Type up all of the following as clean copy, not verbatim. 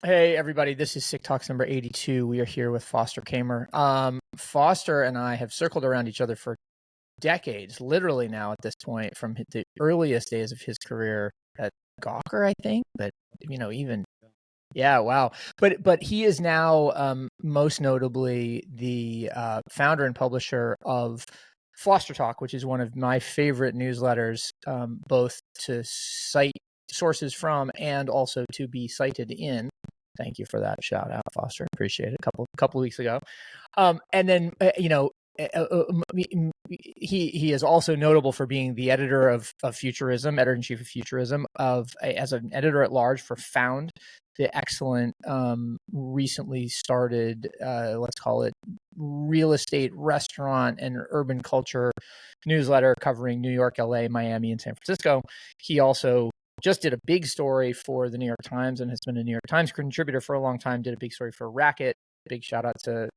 Hey, everybody, this is SIC Talks number 82. We are here with Foster Kamer. Foster and I have circled around each other for decades, literally now at this point, from the earliest days of his career at Gawker, I think. But, yeah, wow. But he is now most notably the founder and publisher of Foster Talk, which is one of my favorite newsletters, both to cite sources from and also to be cited in. Thank you for that shout out, Foster. Appreciate it. A couple weeks ago, and then he is also notable for being the editor of Futurism, editor in chief of Futurism, as an editor at large for Found, the excellent recently started let's call it real estate, restaurant, and urban culture newsletter covering New York, LA, Miami, and San Francisco. He also just did a big story for the New York Times and has been a New York Times contributor for a long time, did a big story for Racket. Big shout out to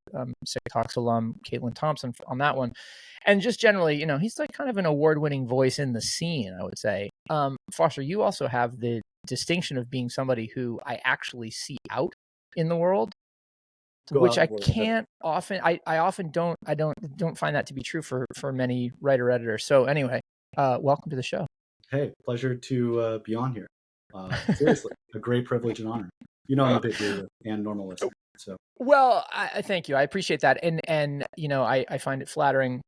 SIC Talks alum Caitlin Thompson on that one. And just generally, he's like kind of an award-winning voice in the scene, I would say. Foster, you also have the distinction of being somebody who I actually see out in the world, which I can't often, I often don't find that to be true for many writer editors. So anyway, welcome to the show. Hey, pleasure to be on here. Seriously, a great privilege and honor. I'm a big reader and normal listener. So, well, I thank you. I appreciate that, and I find it flattering,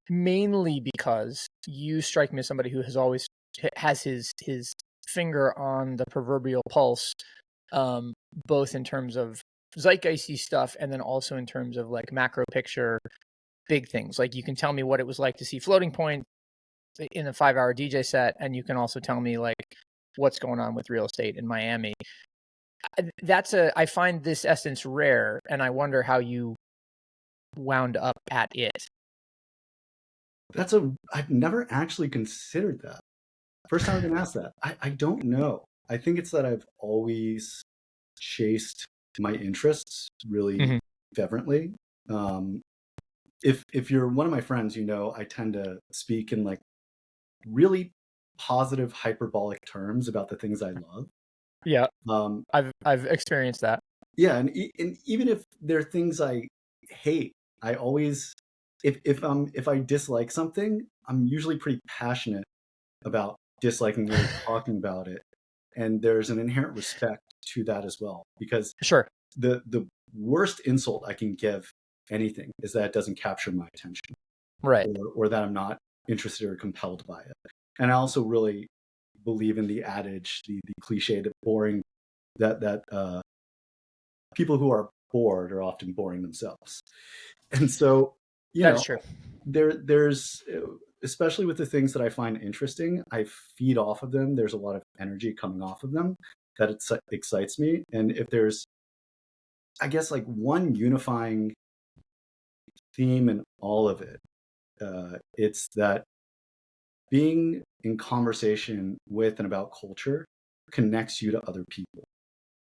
mainly because you strike me as somebody who has his finger on the proverbial pulse, both in terms of zeitgeisty stuff and then also in terms of like macro picture, big things. Like you can tell me what it was like to see Floating Point in a 5-hour DJ set, and you can also tell me like what's going on with real estate in Miami. I find this essence rare, and I wonder how you wound up at it. I've never actually considered that. First time I've been asked that. I don't know. I think it's that I've always chased my interests really fervently. If you're one of my friends, I tend to speak in like really positive hyperbolic terms about the things I love. Yeah. I've experienced that. Yeah, and even if there are things I hate, I always if I dislike something, I'm usually pretty passionate about disliking it, talking about it, and there's an inherent respect to that as well. Because sure, the worst insult I can give anything is that it doesn't capture my attention, right, or that I'm not interested or compelled by it. And I also really believe in the adage, the cliche, that boring that people who are bored are often boring themselves. And so, that's true. There's especially with the things that I find interesting, I feed off of them. There's a lot of energy coming off of them that excites me. And if there's, I guess, like one unifying theme in all of it, it's that being in conversation with and about culture connects you to other people.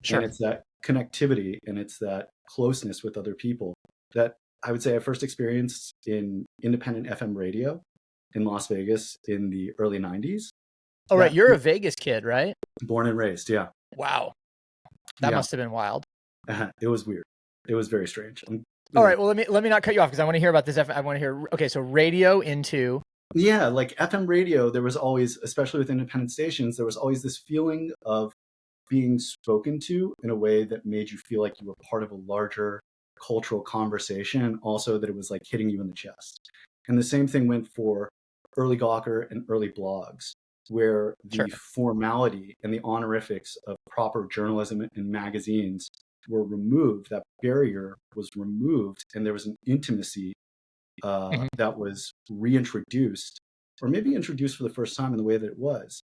Sure. And it's that connectivity and it's that closeness with other people that I would say I first experienced in independent FM radio in Las Vegas in the early 90s. Oh, right. You're a Vegas kid, right? Born and raised, yeah. Wow. That must have been wild. It was weird. It was very strange. All right. Well, let me not cut you off because I want to hear about this. I want to hear. Okay, so radio into. Yeah, like FM radio, there was always, especially with independent stations, there was always this feeling of being spoken to in a way that made you feel like you were part of a larger cultural conversation, and also that it was like hitting you in the chest. And the same thing went for early Gawker and early blogs, where the formality and the honorifics of proper journalism and magazines were removed. That barrier was removed, and there was an intimacy that was reintroduced, or maybe introduced for the first time in the way that it was,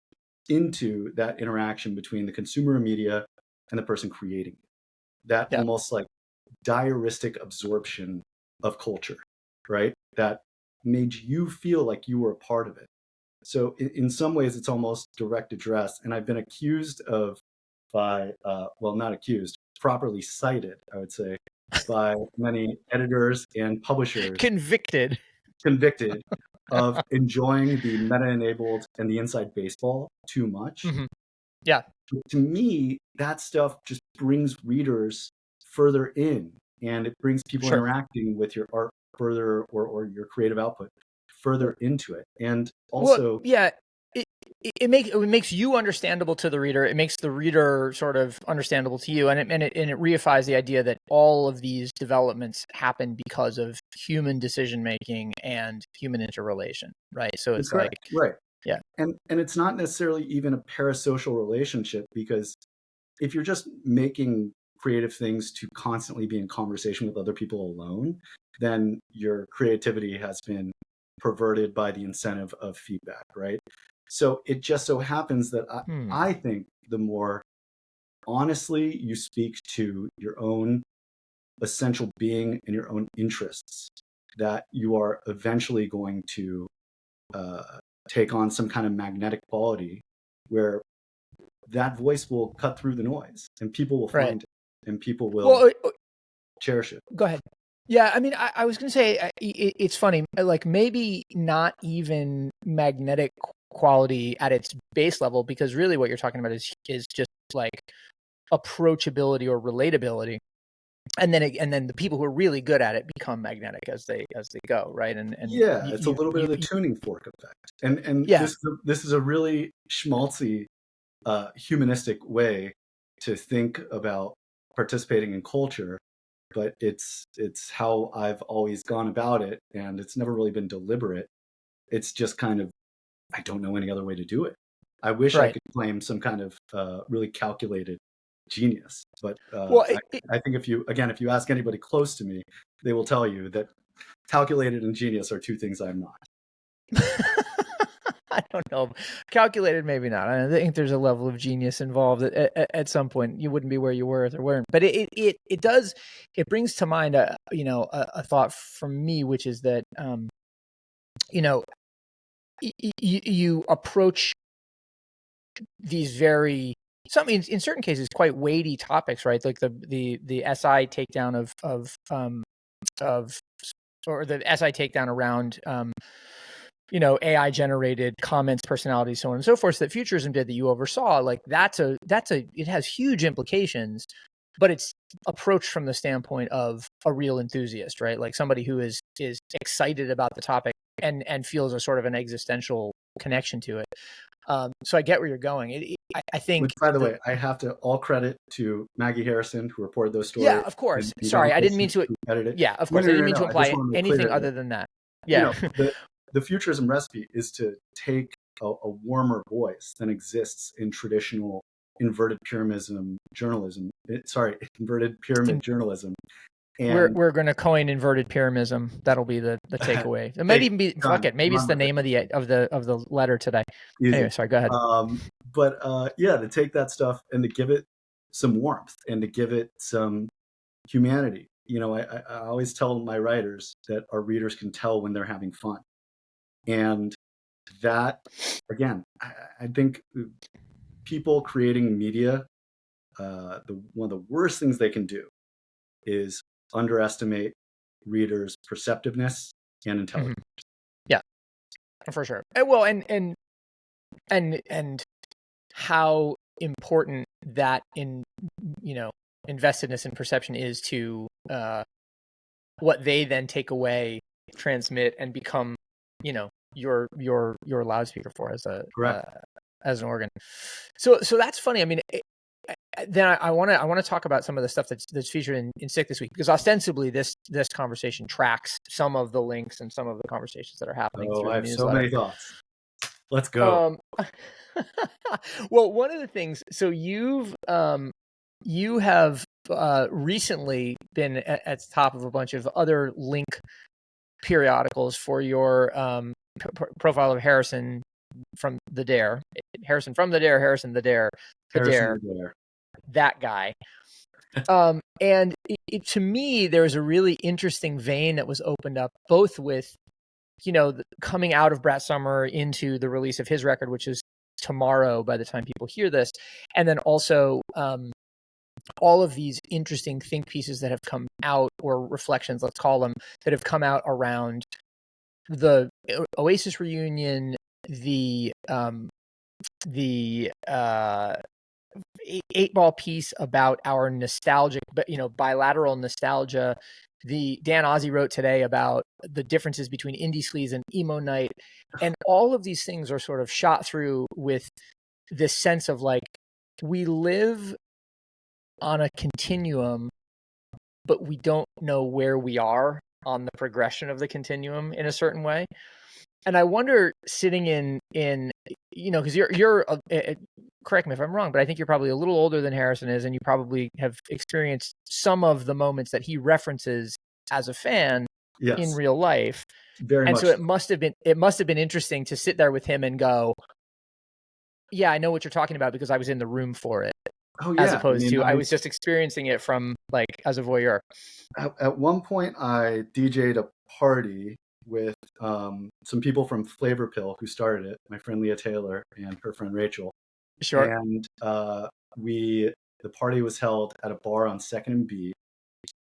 into that interaction between the consumer of media and the person creating it. That almost like diaristic absorption of culture, right? That made you feel like you were a part of it. So in some ways, it's almost direct address. And I've been accused of not accused, properly cited, I would say, by many editors and publishers. Convicted of enjoying the meta-enabled and the inside baseball too much. Yeah. To me, that stuff just brings readers further in, and it brings people Sure. interacting with your art further, or your creative output further into it. And Well, also, yeah, it makes you understandable to the reader. It makes the reader sort of understandable to you, and it reifies the idea that all of these developments happen because of human decision making and human interrelation, right? So that's it's like, correct, right? yeah, And it's not necessarily even a parasocial relationship, because if you're just making creative things to constantly be in conversation with other people alone, then your creativity has been perverted by the incentive of feedback, right? So it just so happens that I think the more honestly you speak to your own essential being and your own interests, that you are eventually going to uh, take on some kind of magnetic quality where that voice will cut through the noise, and people will right. find it, and people will Well, cherish it. go ahead. Yeah, I mean, I was going to say it's funny, like maybe not even magnetic quality at its base level, because really what you're talking about is just like approachability or relatability, and then the people who are really good at it become magnetic as they go, right? And Yeah, it's a little bit of the tuning fork effect, and yeah, this is a really schmaltzy, humanistic way to think about participating in culture, but it's how I've always gone about it, and it's never really been deliberate. It's just kind of, I don't know any other way to do it. I wish I right. could claim some kind of really calculated genius, but Well, I think if you ask anybody close to me, they will tell you that calculated and genius are two things I'm not. I don't know. Calculated, maybe not. I think there's a level of genius involved at some point. You wouldn't be where you were if there weren't. But it does, it brings to mind a thought from me, which is that you know you approach these very, some in certain cases quite weighty topics, right? Like the SI takedown of or the SI takedown around AI generated comments, personalities, so on and so forth, that Futurism did, that you oversaw. Like it has huge implications, but it's approached from the standpoint of a real enthusiast, right? Like somebody who is excited about the topic and feels a sort of an existential connection to it. So I get where you're going. I think Which, by the that, way, I have to all credit to Maggie Harrison, who reported those yeah, stories, of and course. Pete Sorry, I didn't Elmquist, mean to. who edited it. Yeah, of No, course, no, I no, didn't no, mean to no. I just imply want to make anything clear other that, than that. you Yeah. know, the futurism recipe is to take a warmer voice than exists in traditional inverted pyramidism journalism. Inverted pyramid journalism, and We're going to coin inverted pyramidism. That'll be the takeaway. It might hey, even be, fuck done. it. Maybe it's Run the with it. name of the letter today. Anyway, Easy. sorry. Go ahead. But yeah, to take that stuff and to give it some warmth and to give it some humanity. I always tell my writers that our readers can tell when they're having fun. And that, again, I think people creating media, one of the worst things they can do is underestimate readers' perceptiveness and Mhm. intelligence. Yeah, for sure. Well, and how important that investedness and perception is to what they then take away, transmit, and become, your loudspeaker for Correct. as an organ. So that's funny. I mean, then I want to talk about some of the stuff that's featured in SIC this week, because ostensibly this conversation tracks some of the links and some of the conversations that are happening Oh, through I the have so newsletter. many thoughts. Let's go. Well, one of the things, so you have recently been at the top of a bunch of other link periodicals for your profile of Harrison from the Dare, Harrison from the Dare, Harrison the Dare, the Harrison Dare, there. that guy. And to me, there was a really interesting vein that was opened up, both with, coming out of Brat Summer into the release of his record, which is tomorrow by the time people hear this, and then also all of these interesting think pieces that have come out, or reflections, let's call them, that have come out around the Oasis reunion, the eight ball piece about our nostalgic, but bilateral nostalgia. The Dan Ozzie wrote today about the differences between indie sleaze and emo night, and all of these things are sort of shot through with this sense of like we live on a continuum, but we don't know where we are on the progression of the continuum in a certain way. And I wonder, sitting in because you're correct me if I'm wrong, but I think you're probably a little older than Harrison is, and you probably have experienced some of the moments that he references as a fan in real life. Very and much so it must have been interesting to sit there with him and go, yeah, I know what you're talking about because I was in the room for it. Oh, yeah. As opposed to I was just experiencing it from like as a voyeur. At one point, I DJ'd a party with some people from Flavor Pill who started it, my friend Leah Taylor and her friend Rachel. Sure. And the party was held at a bar on 2nd and B.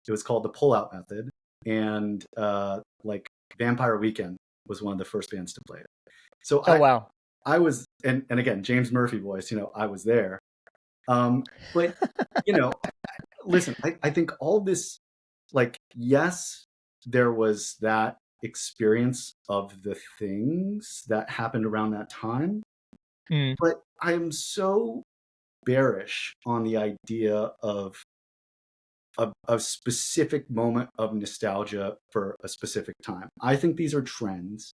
It was called the Pullout Method, and like Vampire Weekend was one of the first bands to play it. So wow. I was, and again, James Murphy voice, I was there. But listen, I think all this, like, yes, there was that experience of the things that happened around that time, but I am so bearish on the idea of a specific moment of nostalgia for a specific time. I think these are trends,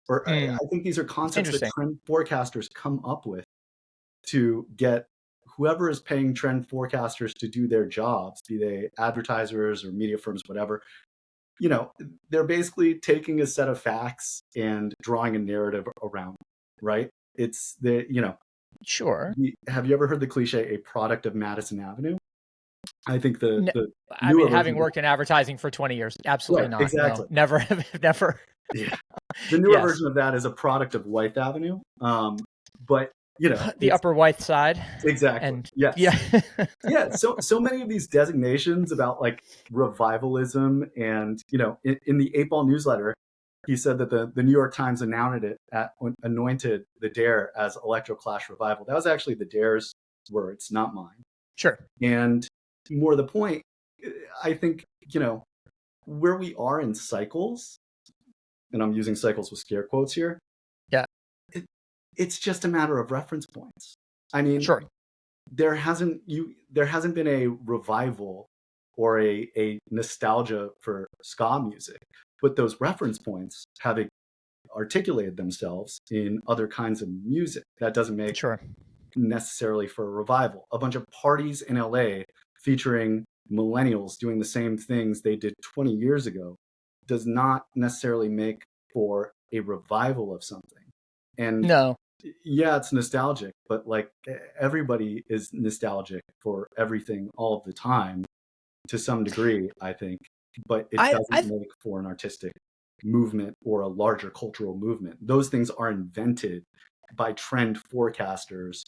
or I think these are concepts that trend forecasters come up with to get whoever is paying trend forecasters to do their jobs, be they advertisers or media firms, whatever. They're basically taking a set of facts and drawing a narrative around it, right? It's Sure. Have you ever heard the cliche, a product of Madison Avenue? I think having worked in advertising for 20 years, absolutely not. Exactly. No, never. Yeah. The newer version of that is a product of Wythe Avenue. But the Upper Wythe side. Exactly. And yes. Yeah. Yeah. So many of these designations about like revivalism and, in the 8-Ball newsletter, he said that the New York Times anointed the Dare as Electroclash revival. That was actually the Dare's words, not mine. Sure. And more to the point, I think, where we are in cycles, and I'm using cycles with scare quotes here. Yeah. It's just a matter of reference points. I mean, sure. There hasn't been a revival or a nostalgia for ska music, but those reference points have articulated themselves in other kinds of music. That doesn't make necessarily for a revival. A bunch of parties in LA featuring millennials doing the same things they did 20 years ago does not necessarily make for a revival of something. And no. Yeah, it's nostalgic, but like everybody is nostalgic for everything all of the time to some degree, I think. But it doesn't make for an artistic movement or a larger cultural movement. Those things are invented by trend forecasters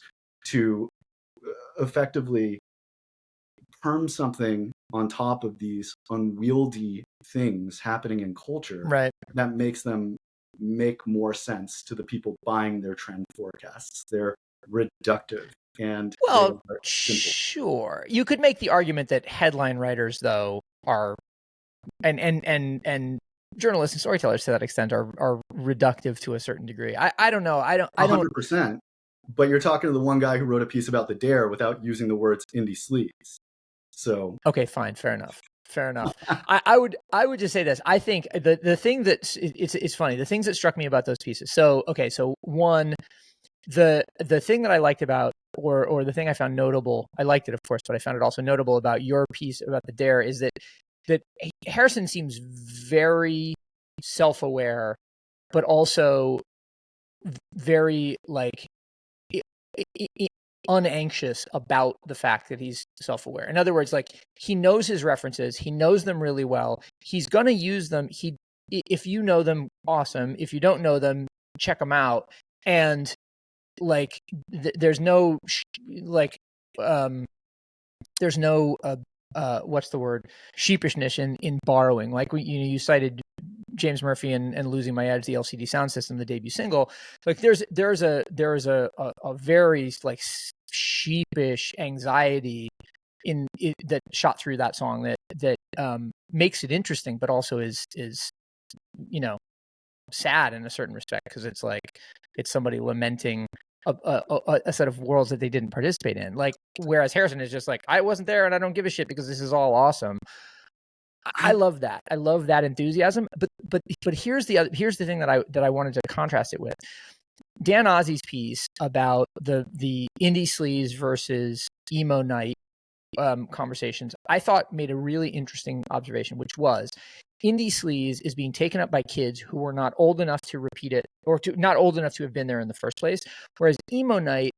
to effectively perm something on top of these unwieldy things happening in culture that makes them make more sense to the people buying their trend forecasts. They're reductive and sure. You could make the argument that headline writers, though, are and journalists and storytellers to that extent are reductive to a certain degree. I don't know. I don't 100%. But you're talking to the one guy who wrote a piece about the Dare without using the words indie sleaze. So okay, fine, fair enough. I would just say this. I think the thing that it's funny. The things that struck me about those pieces. So one, the thing that I liked about or the thing I found notable. I liked it, of course, but I found it also notable about your piece about the Dare is that Harrison seems very self-aware, but also very like unanxious about the fact that he's self-aware. In other words, like he knows his references, he knows them really well. He's going to use them. If you know them, awesome. If you don't know them, check them out. And like, there's no what's the word? Sheepishness in borrowing. Like you cited James Murphy and Losing My Edge, the LCD Sound System, the debut single. Like there's a very like sheepish anxiety in it that shot through that song that makes it interesting, but also is you know, sad in a certain respect, because it's like it's somebody lamenting a set of worlds that they didn't participate in. Like, whereas Harrison is just like, I wasn't there and I don't give a shit because this is all awesome. I love that. I love that enthusiasm. But here's the thing that I wanted to contrast it with. Dan Ozzi's piece about the indie sleaze versus emo night conversations, I thought made a really interesting observation, which was indie sleaze is being taken up by kids who were not old enough to repeat it, or not old enough to have been there in the first place, whereas emo night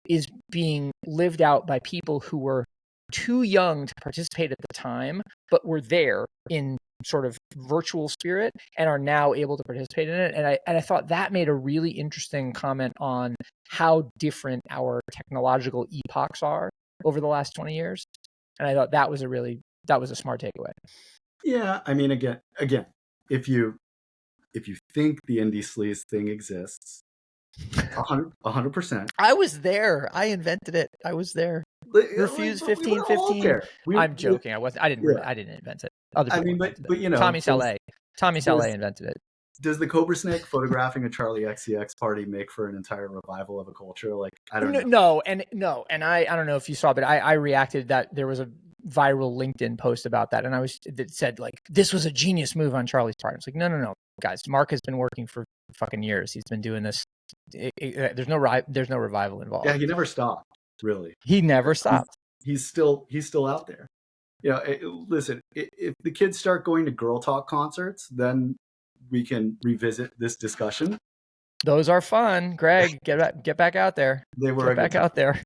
is being lived out by people who were too young to participate at the time, but were there in sort of virtual spirit and are now able to participate in it. And I thought that made a really interesting comment on how different our technological epochs are over the last 20 years. And I thought that was a smart takeaway. Yeah, I mean, again, if you think the indie sleaze thing exists, 100%. I was there. I invented it. I was there. Refuse 1515. I'm joking. I didn't invent it. Other people invented but it. you know, Tommy Saleh invented it. Does the Cobra Snake photographing a Charlie XCX party make for an entire revival of a culture? Like, I don't know. No, and I don't know if you saw, but I reacted that there was a viral LinkedIn post about that, and that said, like, this was a genius move on Charlie's part. It's like, no, guys, Mark has been working for fucking years. He's been doing this. There's no revival involved. Yeah, he never stopped. Really, he never stopped. He's still out there. You know, listen, if the kids start going to Girl Talk concerts, then we can revisit this discussion. Those are fun, Greg. Get back out there. They were back out there.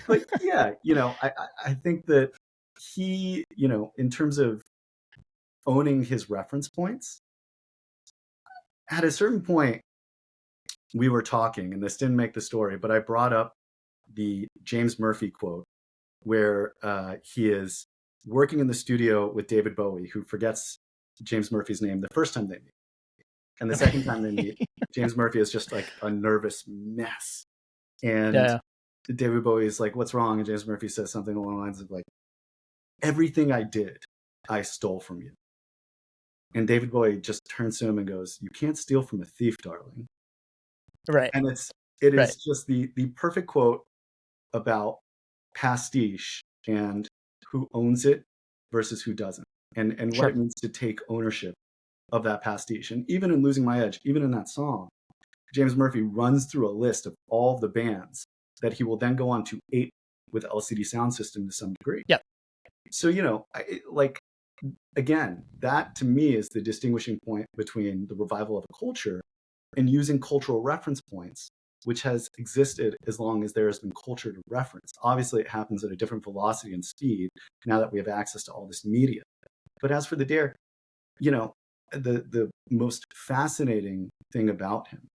But yeah, you know, I think that he, you know, in terms of owning his reference points, at a certain point, we were talking, and this didn't make the story, but I brought up the James Murphy quote where he is working in the studio with David Bowie, who forgets James Murphy's name the first time they meet. And the second time they meet, James Murphy is just like a nervous mess. And David Bowie is like, what's wrong? And James Murphy says something along the lines of like, everything I did, I stole from you. And David Bowie just turns to him and goes, you can't steal from a thief, darling. Right. And it is just the perfect quote about pastiche and who owns it versus who doesn't. And what it means to take ownership of that pastiche. And even in Losing My Edge, even in that song, James Murphy runs through a list of all of the bands that he will then go on to ape with LCD Sound System to some degree. Yep. So, you know, again, that to me is the distinguishing point between the revival of a culture and using cultural reference points, which has existed as long as there has been culture to reference. Obviously, it happens at a different velocity and speed now that we have access to all this media. But as for the Dare, you know, the most fascinating thing about him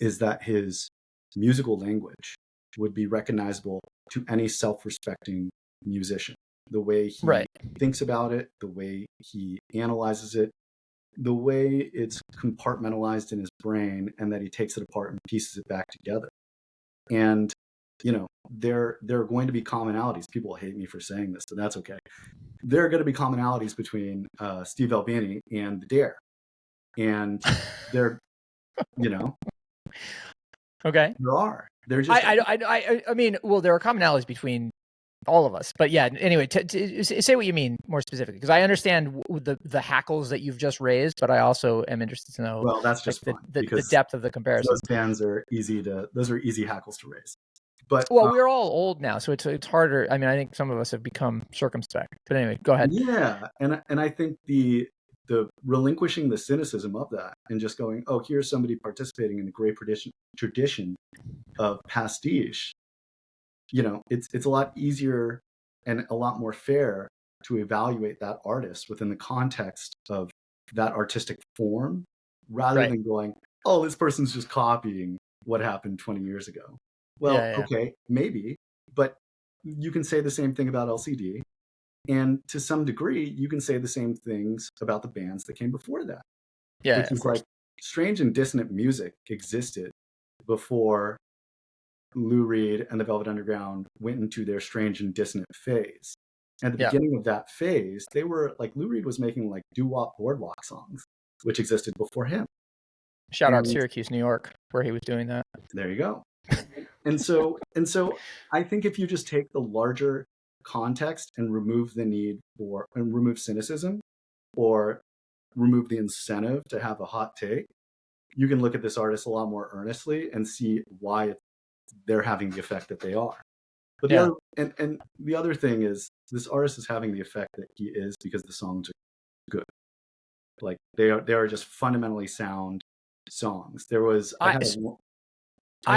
is that his musical language would be recognizable to any self-respecting musician. The way he thinks about it, the way he analyzes it, the way it's compartmentalized in his brain, and that he takes it apart and pieces it back together. And, you know, there are going to be commonalities. People hate me for saying this, but that's okay. There are going to be commonalities between Steve Albini and the Dare. And they're, you know. Okay. There are. They're just. I mean, well, there are commonalities between all of us, but yeah. Anyway, say what you mean more specifically, because I understand the hackles that you've just raised, but I also am interested to know. Well, that's just like, the depth of the comparison. Those bands are easy hackles to raise. But we're all old now, so it's harder. I mean, I think some of us have become circumspect. But anyway, go ahead. Yeah, and I think the relinquishing the cynicism of that and just going, oh, here's somebody participating in the great tradition of pastiche. You know, it's a lot easier and a lot more fair to evaluate that artist within the context of that artistic form, rather than going, oh, this person's just copying what happened 20 years ago. Well, okay, maybe, but you can say the same thing about LCD. And to some degree, you can say the same things about the bands that came before that. Yeah, which is like strange and dissonant music existed before Lou Reed and the Velvet Underground went into their strange and dissonant phase. At the Yeah. beginning of that phase, they were like, Lou Reed was making like doo-wop boardwalk songs, which existed before him. Shout out And Syracuse, New York, where he was doing that. there you go. And so I think if you just take the larger context and remove the need for and remove cynicism or remove the incentive to have a hot take, you can look at this artist a lot more earnestly and see why they're having the effect that they are. But the Yeah. other and the other thing is this artist is having the effect that he is because the songs are good. Like they are just fundamentally sound songs. There was I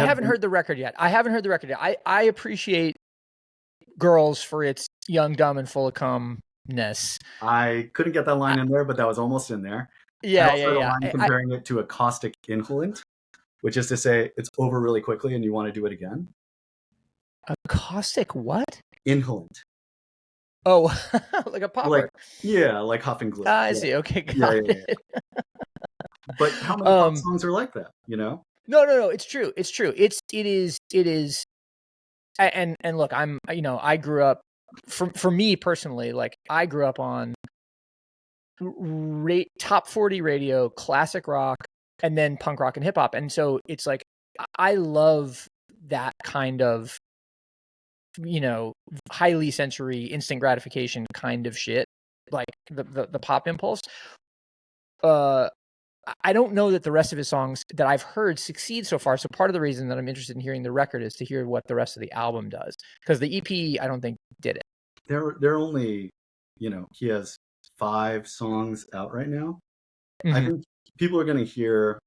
haven't heard the record yet. I appreciate Girls for its young, dumb, and full of cumness. I couldn't get that line in there, but that was almost in there. Yeah, I also had a yeah. line comparing it to a caustic inhalant, which is to say it's over really quickly and you want to do it again. A caustic what? Inhalant. Oh, like a popper. Like huff and glue. I see. Okay, got it. But how many pop songs are like that, you know? No. It's true. It is. And look, I grew up, for me personally, like I grew up on top 40 radio, classic rock, and then punk rock and hip hop. And so it's like, I love that kind of, highly sensory, instant gratification kind of shit, like the pop impulse. I don't know that the rest of his songs that I've heard succeed so far. So part of the reason that I'm interested in hearing the record is to hear what the rest of the album does, because the EP I don't think did it. They're only, he has 5 songs out right now. Mm-hmm. I think people are going to hear.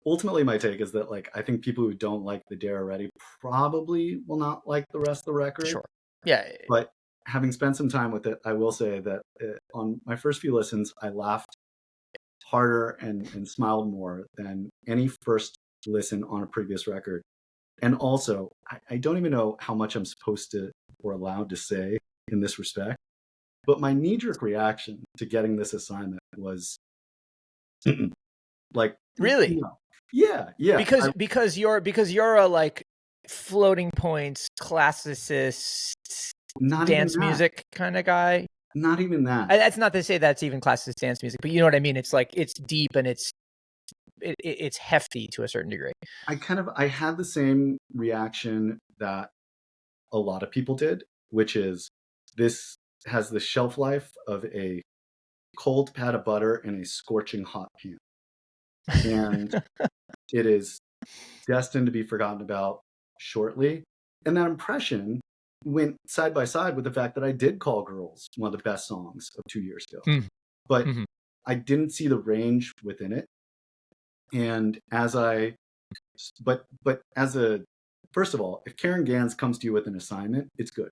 Ultimately, my take is that I think people who don't like the Dare already probably will not like the rest of the record. Sure. Yeah. But having spent some time with it, I will say that on my first few listens, I laughed harder and smiled more than any first listen on a previous record. And also, I don't even know how much I'm supposed to or allowed to say in this respect, but my knee-jerk reaction to getting this assignment was really? Yeah. Because you're a floating points classicist dance music kind of guy. Not even that. That's not to say that's even classicist dance music, but you know what I mean? It's it's deep and it's hefty to a certain degree. I had the same reaction that a lot of people did, which is this has the shelf life of a cold pat of butter in a scorching hot pan. And it is destined to be forgotten about shortly. And that impression went side by side with the fact that I did call Girls one of the best songs of 2 years ago. But I didn't see the range within it. And first of all, if Karen Gans comes to you with an assignment, it's good,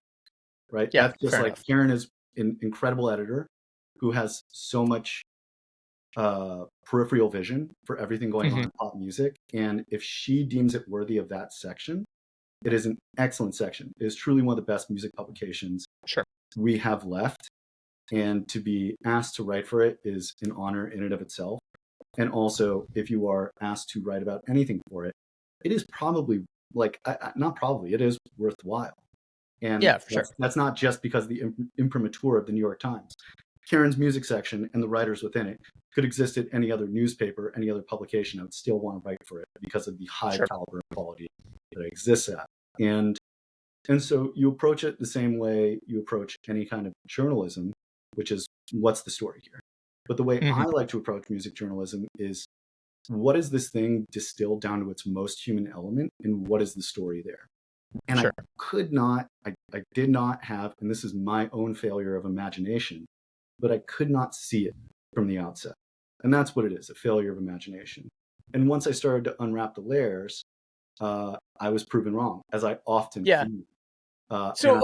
right? Yeah, that's just enough. Karen is an incredible editor who has so much peripheral vision for everything going on in pop music. And if she deems it worthy of that section, it is an excellent section. It is truly one of the best music publications we have left. And to be asked to write for it is an honor in and of itself. And also, if you are asked to write about anything for it, it is probably it is worthwhile. And yeah, for sure. That's not just because of the imprimatur of the New York Times. Karen's music section and the writers within it could exist at any other newspaper, any other publication. I would still want to write for it because of the high caliber and quality that it exists at. And so you approach it the same way you approach any kind of journalism, which is what's the story here? But the way I like to approach music journalism is what is this thing distilled down to its most human element and what is the story there? And I did not have, and this is my own failure of imagination, but I could not see it from the outset. And that's what it is, a failure of imagination. And once I started to unwrap the layers, I was proven wrong, as I often do. So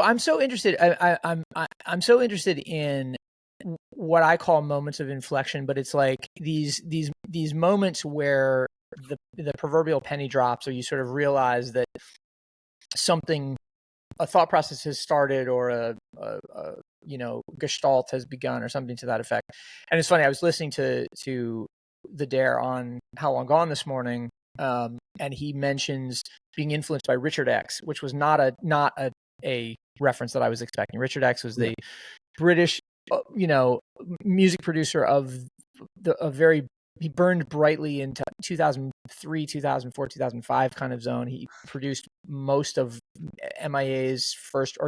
I'm so interested. I'm so interested in what I call moments of inflection, but it's like these moments where the proverbial penny drops, or you sort of realize that a thought process has started, or a gestalt has begun, or something to that effect. And it's funny, I was listening to the Dare on How Long Gone this morning, and he mentions being influenced by Richard X, which was not a reference that I was expecting. Richard X was the British, music producer of he burned brightly into 2003, 2004, 2005 kind of zone. He produced most of MIA's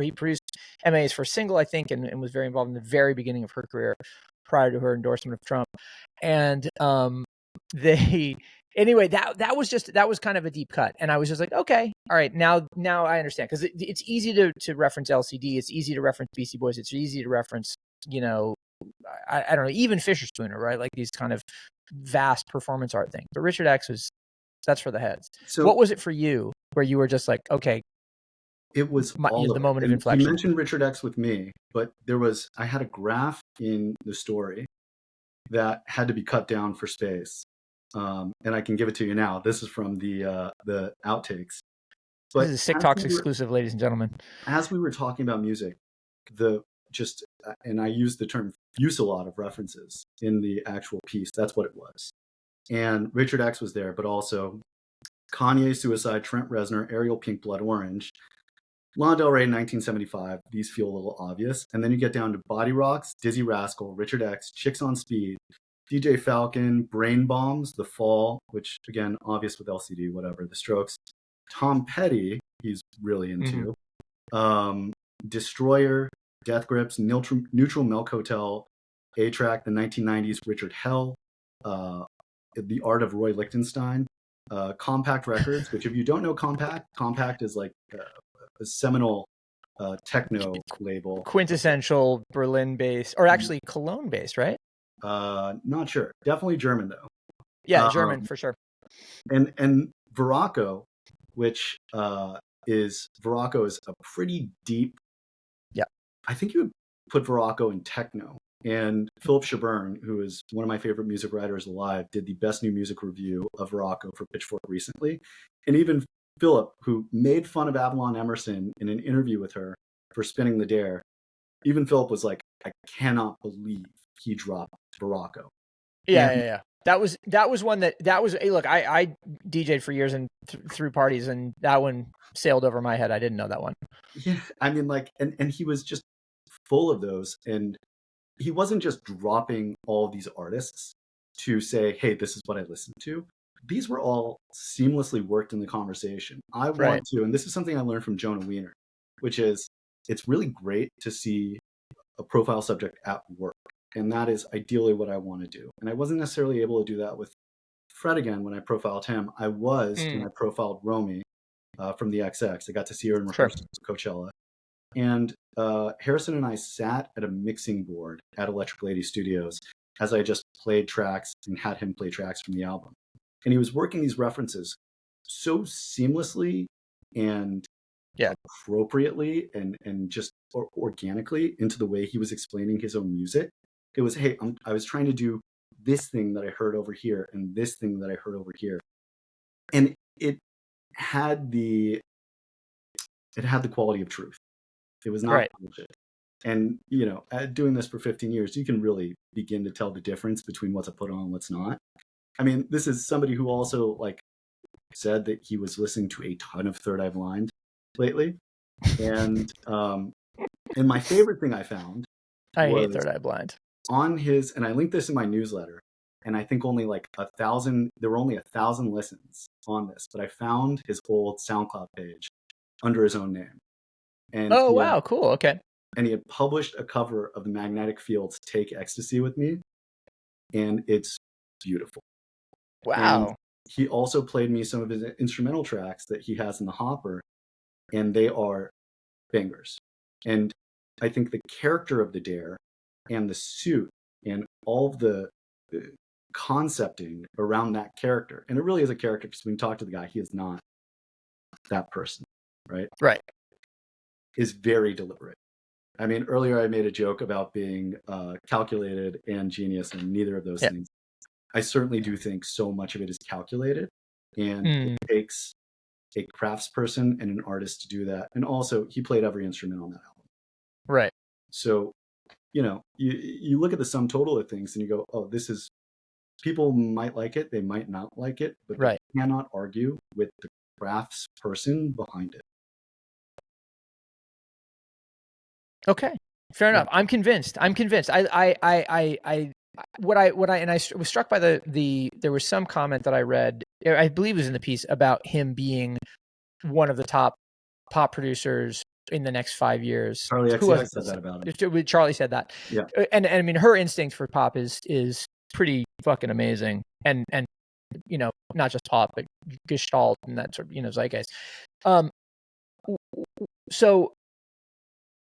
he produced MIA's first single, I think, and was very involved in the very beginning of her career prior to her endorsement of Trump. And anyway, that was kind of a deep cut. And I was just like, okay, all right, now I understand. Because it's easy to reference LCD. It's easy to reference Beastie Boys. It's easy to reference, I don't know, even Fisher Spooner, right? Like these kind of vast performance art things. But Richard X that's for the heads. So what was it for you where you were just like, okay, it was all the moment of and inflection? You mentioned Richard X with me, but I had a graph in the story that had to be cut down for space. And I can give it to you now. This is from the outtakes. But this is SIC Talks exclusive, ladies and gentlemen. As we were talking about music, and I use the term fusillade of references in the actual piece. That's what it was. And Richard X was there, but also Kanye, Suicide, Trent Reznor, Ariel, Pink Blood Orange, Lana Del Rey, 1975. These feel a little obvious. And then you get down to Body Rocks, Dizzy Rascal, Richard X, Chicks on Speed, DJ Falcon, Brain Bombs, The Fall, which again, obvious with LCD, whatever, The Strokes, Tom Petty, he's really into, Destroyer, Death Grips, Neutral Milk Hotel, A-Track, the 1990s, Richard Hell, The Art of Roy Lichtenstein, Compact Records, which if you don't know Compact is like a seminal techno label. Quintessential Berlin-based, or actually Cologne-based, right? Not sure. Definitely German, though. Yeah, German, for sure. And Veraco, which Veraco is a pretty deep... Yeah. I think you would put Veraco in techno. And Philip Schaburn, who is one of my favorite music writers alive, did the best new music review of Veraco for Pitchfork recently. And even Philip, who made fun of Avalon Emerson in an interview with her for spinning the dare, even Philip was like, I cannot believe he dropped Veraco. Yeah. That was one that was, hey, look, I DJ'd for years and threw parties, and that one sailed over my head. I didn't know that one. Yeah, I mean, like, and he was just full of those, and he wasn't just dropping all these artists to say, hey, this is what I listen to. These were all seamlessly worked in the conversation. I want to, and this is something I learned from Jonah Wiener, which is it's really great to see a profile subject at work. And that is ideally what I want to do. And I wasn't necessarily able to do that with Fred again when I profiled him. I was when I profiled Romy from the XX. I got to see her in rehearsal at Coachella. And Harrison and I sat at a mixing board at Electric Lady Studios as I just played tracks and had him play tracks from the album. And he was working these references so seamlessly and appropriately and just organically into the way he was explaining his own music. It was, hey, I was trying to do this thing that I heard over here and this thing that I heard over here. And it had the quality of truth. It was not bullshit. And, doing this for 15 years, you can really begin to tell the difference between what's a put on and what's not. I mean, this is somebody who also said that he was listening to a ton of Third Eye Blind lately. And my favorite thing I found I hate Third Eye Blind. On his, and I linked this in my newsletter, and I think only there were only 1,000 listens on this, but I found his old SoundCloud page under his own name. And wow, cool, okay. And he had published a cover of the Magnetic Fields' Take Ecstasy with me, and it's beautiful. Wow. And he also played me some of his instrumental tracks that he has in the hopper, and they are bangers. And I think the character of the dare and the suit and all of the concepting around that character, and it really is a character because when you talk to the guy, he is not that person, right? Right. Is very deliberate. I mean, earlier I made a joke about being calculated and genius, and neither of those things. I certainly do think so much of it is calculated, and it takes a craftsperson and an artist to do that. And also, he played every instrument on that album. Right. So, you look at the sum total of things and you go, oh, this is people might like it, they might not like it, but they Right. cannot argue with the crafts person behind it. Okay. Fair Yeah. enough. I'm convinced. And I was struck by there was some comment that I read, I believe it was in the piece, about him being one of the top pop producers in the next 5 years. Charlie Who was XCX it? said that about him. Charlie said that. Yeah. And I mean, her instinct for pop is pretty fucking amazing. And, not just pop, but Gestalt and that sort of, zeitgeist. So,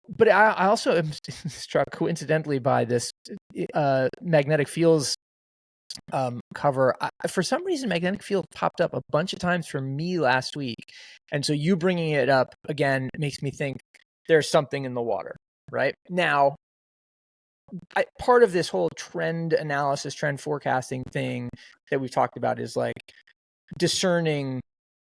but I also am struck coincidentally by this Magnetic Fields cover. For some reason, Magnetic Field popped up a bunch of times for me last week. And so you bringing it up again makes me think there's something in the water right now. Part of this whole trend analysis, trend forecasting thing that we've talked about is like discerning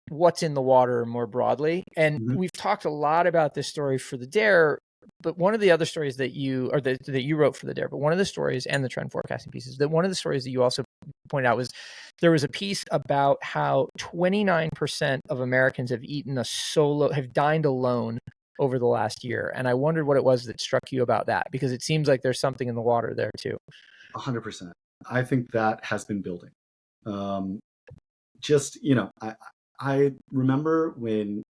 what's in the water more broadly. And we've talked a lot about this story for the Dare, but one of the other stories that you wrote for the Dare, but one of the stories and the trend forecasting pieces, that one of the stories that you also pointed out was there was a piece about how 29% of Americans have dined alone over the last year. And I wondered what it was that struck you about that, because it seems like there's something in the water there too. 100%. I think that has been building. I remember when,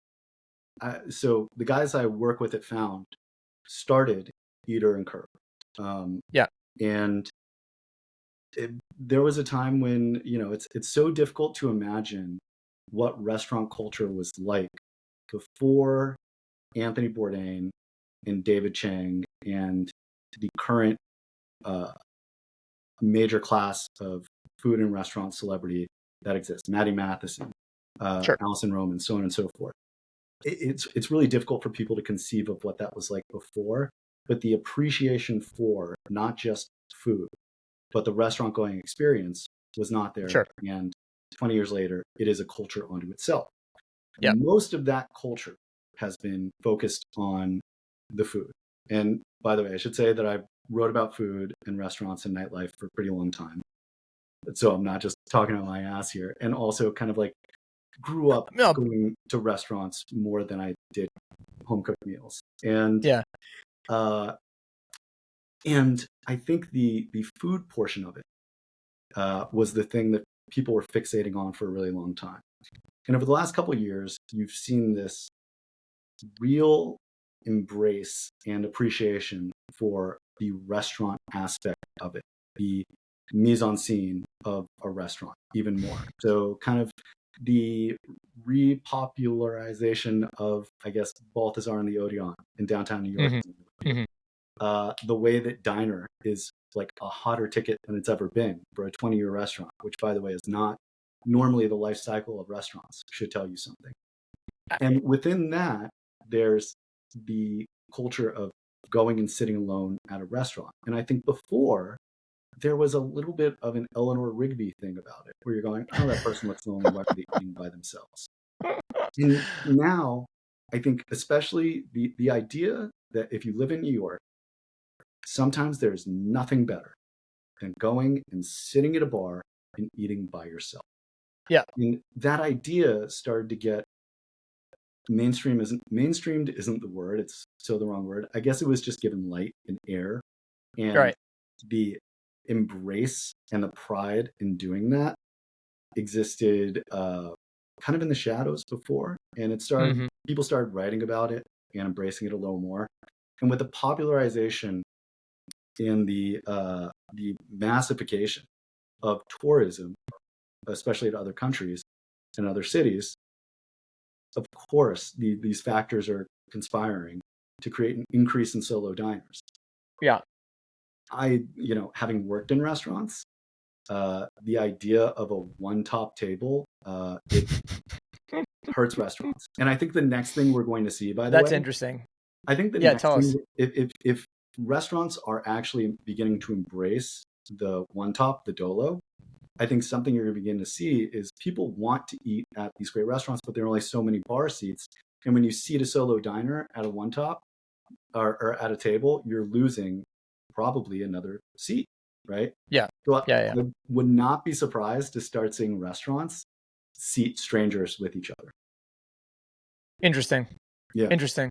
so the guys I work with at Found started Eater and Curve. And there was a time when, it's so difficult to imagine what restaurant culture was like before Anthony Bourdain and David Chang and the current major class of food and restaurant celebrity that exists. Maddie Matheson, Sure. Allison Roman, so on and so forth. It's really difficult for people to conceive of what that was like before, but the appreciation for not just food, but the restaurant going experience was not there. Sure. And 20 years later, it is a culture unto itself. Yeah. Most of that culture has been focused on the food. And by the way, I should say that I wrote about food and restaurants and nightlife for a pretty long time. So I'm not just talking out my ass here. And also kind of like grew up going to restaurants more than I did home cooked meals. And and I think the food portion of it was the thing that people were fixating on for a really long time. And over the last couple of years, you've seen this real embrace and appreciation for the restaurant aspect of it, the mise en scene of a restaurant even more. So kind of the repopularization of, I guess, Balthazar and the Odeon in downtown New York. The way that diner is like a hotter ticket than it's ever been for a 20-year restaurant, which, by the way, is not normally the life cycle of restaurants, should tell you something. And within that, there's the culture of going and sitting alone at a restaurant. And I think before, there was a little bit of an Eleanor Rigby thing about it, where you're going, oh, that person looks lonely, why are they eating by themselves? And now, I think especially the idea that if you live in New York, sometimes there's nothing better than going and sitting at a bar and eating by yourself. Yeah. And that idea started to get mainstreamed isn't the word, it's so the wrong word. I guess it was just given light and air, and the embrace and the pride in doing that existed kind of in the shadows before, and it started people started writing about it and embracing it a little more. And with the popularization and the massification of tourism, especially to other countries and other cities, of course, these factors are conspiring to create an increase in solo diners. Yeah. Having worked in restaurants, the idea of a one top table, it hurts restaurants. And I think the next thing we're going to see, by the way, that's interesting. I think the next thing, if restaurants are actually beginning to embrace the one top, the Dolo, I think something you're going to begin to see is people want to eat at these great restaurants, but there are only so many bar seats. And when you seat a solo diner at a one top or at a table, you're losing probably another seat. right? Yeah. So Yeah. I would not be surprised to start seeing restaurants seat strangers with each other. Interesting. Yeah. Interesting.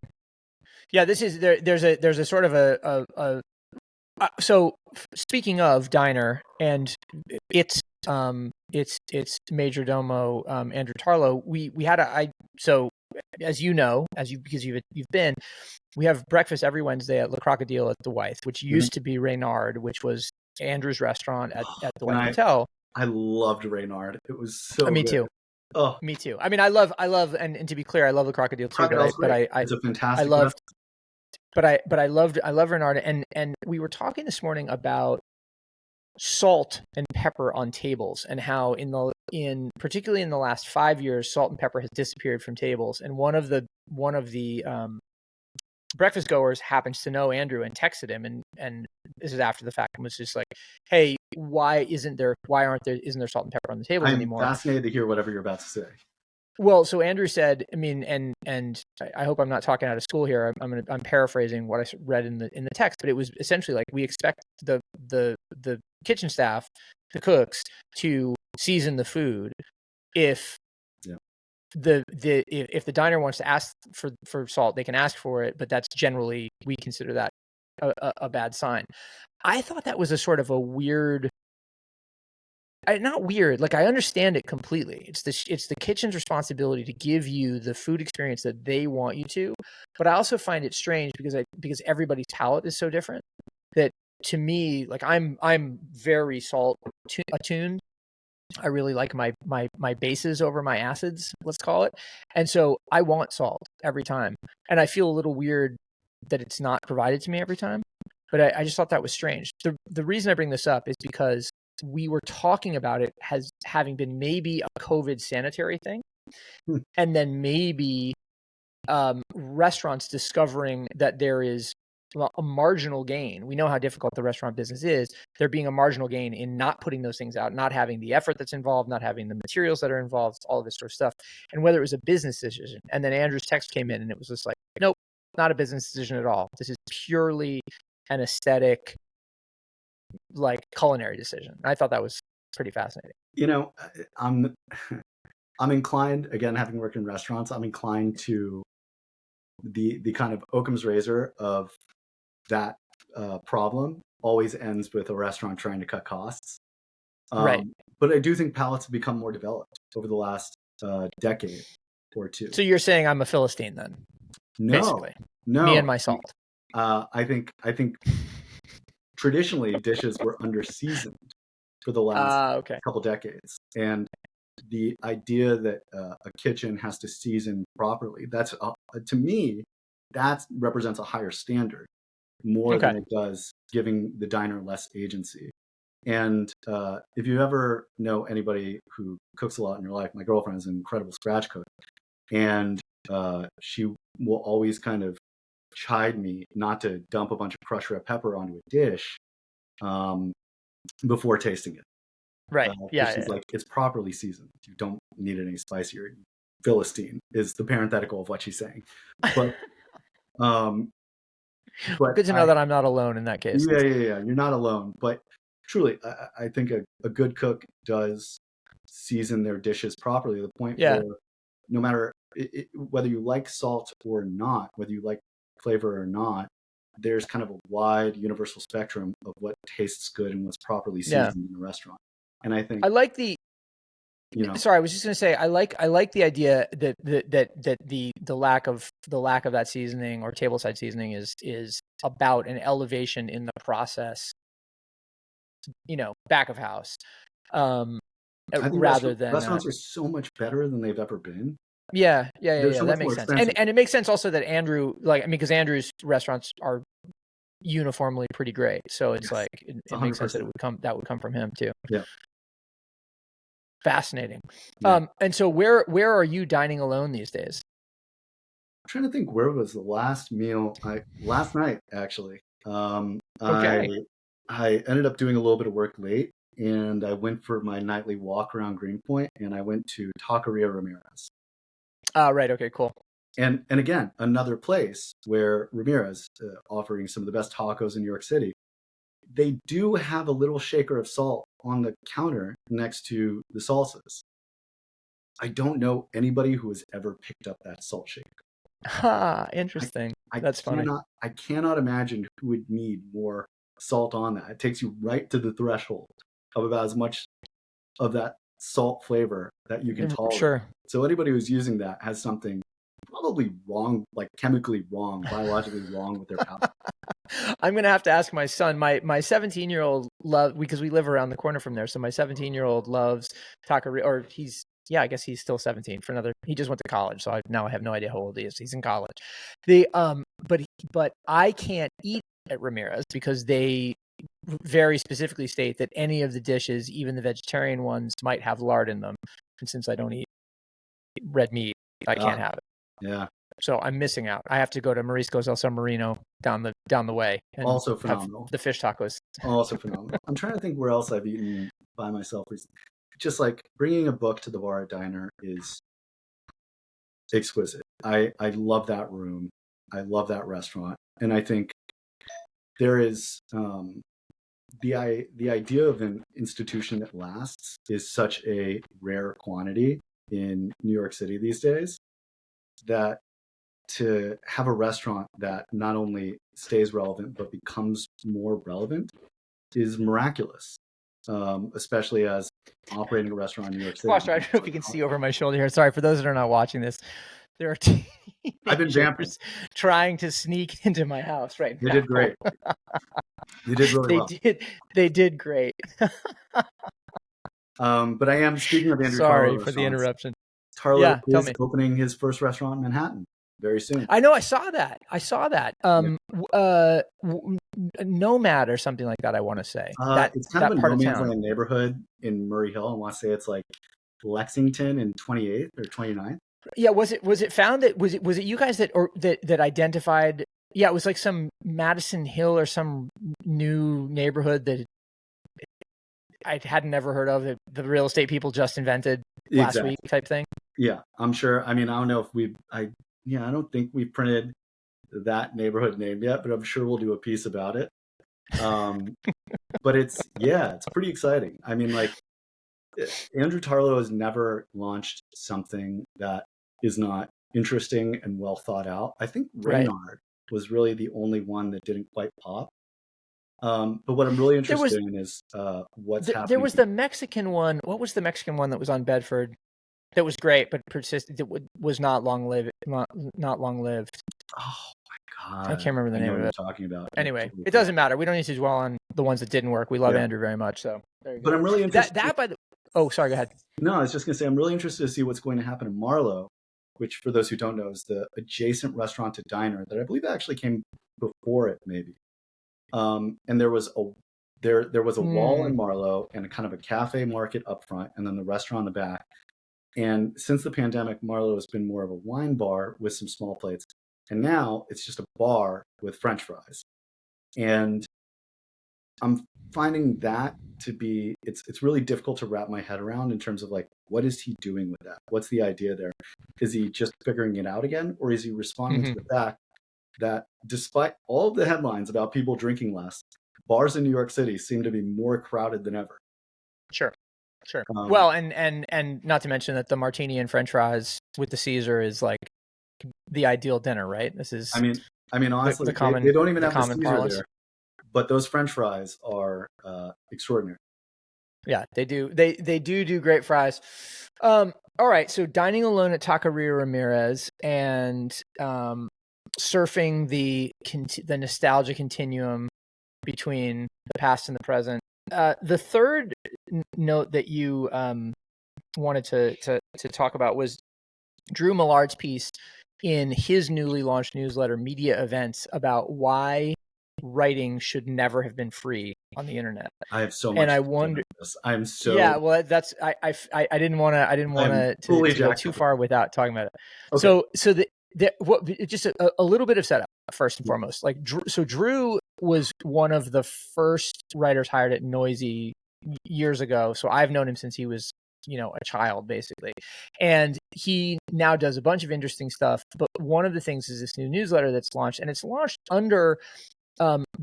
Yeah. This is there's a sort of so speaking of diner and it's major domo Andrew Tarlow, we had so as you know, because you've been, we have breakfast every Wednesday at Le Crocodile at the Wythe, which Mhm. used to be Reynard, which was Andrew's restaurant at the And Wythe Hotel. I loved Reynard. It was so Me good. too. Oh, Me too. I mean, I love, and to be clear, I love the Crocodile too. Crocodile's great. It's a I fantastic loved, restaurant. I loved Renard, and we were talking this morning about salt and pepper on tables and how particularly in the last 5 years, salt and pepper has disappeared from tables. And one of the breakfast goers happens to know Andrew and texted him, and this is after the fact, and was just like, hey, isn't there salt and pepper on the tables I'm anymore? fascinated to hear whatever you're about to say. Well, so Andrew said, I mean, and I hope I'm not talking out of school here. I'm paraphrasing what I read in the text, but it was essentially like, we expect the kitchen staff, the cooks, to season the food. If Yeah. if the diner wants to ask for salt, they can ask for it, but that's generally, we consider that a bad sign. I thought that was a sort of a weird. Not weird. Like, I understand it completely. It's the kitchen's responsibility to give you the food experience that they want you to. But I also find it strange because everybody's palate is so different, that to me, like, I'm very salt attuned. I really like my bases over my acids, let's call it. And so I want salt every time. And I feel a little weird that it's not provided to me every time. But I just thought that was strange. The reason I bring this up is because we were talking about it as having been maybe a COVID sanitary thing, and then maybe restaurants discovering that there is a marginal gain. We know how difficult the restaurant business is. There being a marginal gain in not putting those things out, not having the effort that's involved, not having the materials that are involved, all of this sort of stuff, and whether it was a business decision. And then Andrew's text came in, and it was just like, nope, not a business decision at all. This is purely an aesthetic, like, culinary decision. I thought that was pretty fascinating. You know, I'm inclined, again, having worked in restaurants, I'm inclined to the kind of Occam's razor of that problem always ends with a restaurant trying to cut costs. Right. But I do think palates have become more developed over the last decade or two. So you're saying I'm a Philistine then? No, basically. no. Me and my salt. I think traditionally dishes were under seasoned for the last couple decades, and the idea that a kitchen has to season properly, that's to me, that represents a higher standard more than it does giving the diner less agency. And if you ever know anybody who cooks a lot in your life, my girlfriend is an incredible scratch cook, and she will always kind of chide me not to dump a bunch of crushed red pepper onto a dish before tasting it. Right. She's like, it's properly seasoned. You don't need it any spicier. Philistine is the parenthetical of what she's saying. But good to know that I'm not alone in that case. Yeah. You're not alone. But truly, I think a good cook does season their dishes properly to the point where no matter whether you like salt or not, whether you like flavor or not, there's kind of a wide universal spectrum of what tastes good and what's properly seasoned in a restaurant. And I think I like the, sorry, I was just going to say, I like the idea that the lack of that seasoning or tableside seasoning is about an elevation in the process, back of house, I think rather than restaurants are so much better than they've ever been. Yeah. So that makes sense. And it makes sense also that Andrew, because Andrew's restaurants are uniformly pretty great. So it's like, it makes sense that that would come from him too. Yeah. Fascinating. Yeah. And so where are you dining alone these days? I'm trying to think, where was the last meal? Last night, actually. I ended up doing a little bit of work late, and I went for my nightly walk around Greenpoint, and I went to Taqueria Ramirez. Right. Okay, cool. And again, another place where Ramirez, offering some of the best tacos in New York City, they do have a little shaker of salt on the counter next to the salsas. I don't know anybody who has ever picked up that salt shaker. Interesting. I That's funny. I cannot imagine who would need more salt on that. It takes you right to the threshold of about as much of that salt flavor that you can tolerate. Sure. So anybody who's using that has something probably wrong, like chemically wrong, biologically wrong with their palate. I'm gonna have to ask my son. My 17-year-old love, because we live around the corner from there. So my 17-year-old loves taqueria, or I guess he's still 17 for another. He just went to college, so now I have no idea how old he is. He's in college. But I can't eat at Ramirez because they very specifically state that any of the dishes, even the vegetarian ones, might have lard in them. And since I don't eat red meat, I can't have it. Yeah. So I'm missing out. I have to go to Marisco's El San Marino down the way and also phenomenal. The fish tacos. Also phenomenal. I'm trying to think where else I've eaten by myself recently. Just like bringing a book to the bar at diner is exquisite. I love that room. I love that restaurant, and I think there is the idea of an institution that lasts is such a rare quantity in New York City these days that to have a restaurant that not only stays relevant but becomes more relevant is miraculous, especially as operating a restaurant in New York City. Foster, I don't know if you can see over my shoulder here. Sorry for those that are not watching this. There are I've been vamping, trying to sneak into my house right now. They did great. They did really well. They did great. But I am, speaking of Andrew Sorry Tarlow for the interruption. Tarlow is opening his first restaurant in Manhattan very soon. I know. I saw that. Nomad or something like that, I want to say. It's kind of a no man's land neighborhood in Murray Hill. I want to say it's like Lexington and 28th or 29th. Yeah, was it found that was it you guys that identified? Yeah, it was like some Madison Hill or some new neighborhood that I hadn't never heard of. That the real estate people just invented last week, type thing. Yeah, I'm sure. I mean, I don't know if I don't think we've printed that neighborhood name yet, but I'm sure we'll do a piece about it. But it's pretty exciting. I mean, like, Andrew Tarlow has never launched something that is not interesting and well thought out. I think Reynard was really the only one that didn't quite pop. But what I'm really interested in is what's happening. There was the Mexican one. What was the Mexican one that was on Bedford? That was great, but persisted. That was not long lived. Not long lived. Oh my God! I can't remember the name of it. Talking about. Anyway, it doesn't matter. We don't need to dwell on the ones that didn't work. We love Andrew very much. So there you go. But I'm really interested. Oh, sorry. Go ahead. No, I was just going to say I'm really interested to see what's going to happen in Marlowe, which, for those who don't know, is the adjacent restaurant to diner that I believe actually came before it, maybe. And there was a wall in Marlowe and a kind of a cafe market up front, and then the restaurant in the back. And since the pandemic, Marlowe has been more of a wine bar with some small plates. And now it's just a bar with French fries. And I'm finding that to be, it's really difficult to wrap my head around in terms of like, what is he doing with that? What's the idea there? Is he just figuring it out again? Or is he responding to the fact that despite all of the headlines about people drinking less, bars in New York City seem to be more crowded than ever? Sure. Well, and not to mention that the martini and French fries with the Caesar is like the ideal dinner, right? This is. I mean, honestly, they don't even have the Caesar parlance there, but those French fries are extraordinary. Yeah, they do. They do great fries. All right, so dining alone at Taqueria Ramirez and surfing the nostalgia continuum between the past and the present. The third note that you wanted to talk about was Drew Millard's piece in his newly launched newsletter, Media Events, about why writing should never have been free on the internet. I have so much. And I wonder. I'm so. Yeah, well, that's I didn't want to go too far without talking about it. Okay. So just a little bit of setup first and foremost. Like, so Drew was one of the first writers hired at Noisy years ago. So I've known him since he was, a child, basically. And he now does a bunch of interesting stuff. But one of the things is this new newsletter that's launched, and it's launched under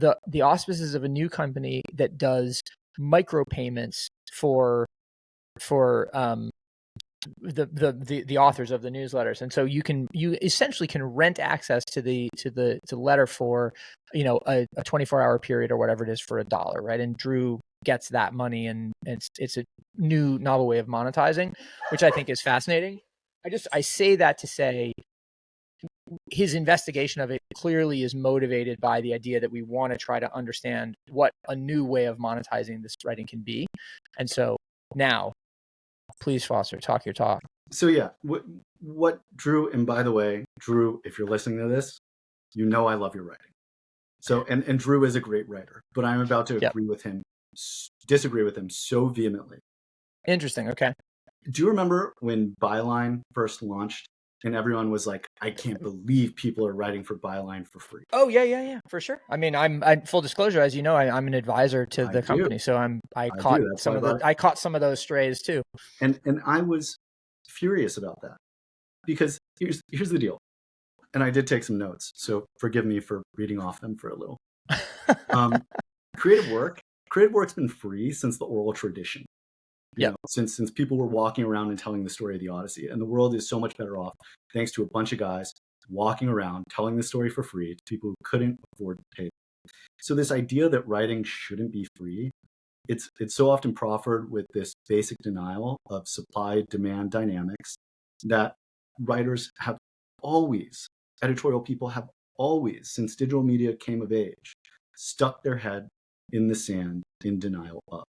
the auspices of a new company that does micropayments for the authors of the newsletters. And so you essentially can rent access to the letter for, a 24-hour period or whatever it is for $1, right? And Drew gets that money, and it's a new novel way of monetizing, which I think is fascinating. I say that to say his investigation of it clearly is motivated by the idea that we want to try to understand what a new way of monetizing this writing can be. And so now, please, Foster, talk your talk. So yeah, what Drew, and by the way, Drew, if you're listening to this, I love your writing. So, and Drew is a great writer, but I'm about to disagree with him so vehemently. Interesting. Okay. Do you remember when Byline first launched and everyone was like, I can't believe people are writing for Byline for free? Oh yeah, for sure. I mean, I'm full disclosure, as you know, I'm an advisor to the company, so I caught some of those strays too. And I was furious about that, because here's the deal. And I did take some notes, so forgive me for reading off them for a little. Creative work's been free since the oral tradition. Since people were walking around and telling the story of the Odyssey, and the world is so much better off thanks to a bunch of guys walking around telling the story for free to people who couldn't afford to pay. So this idea that writing shouldn't be free, it's so often proffered with this basic denial of supply-demand dynamics that writers have always, editorial people have always, since digital media came of age, stuck their head in the sand in denial of.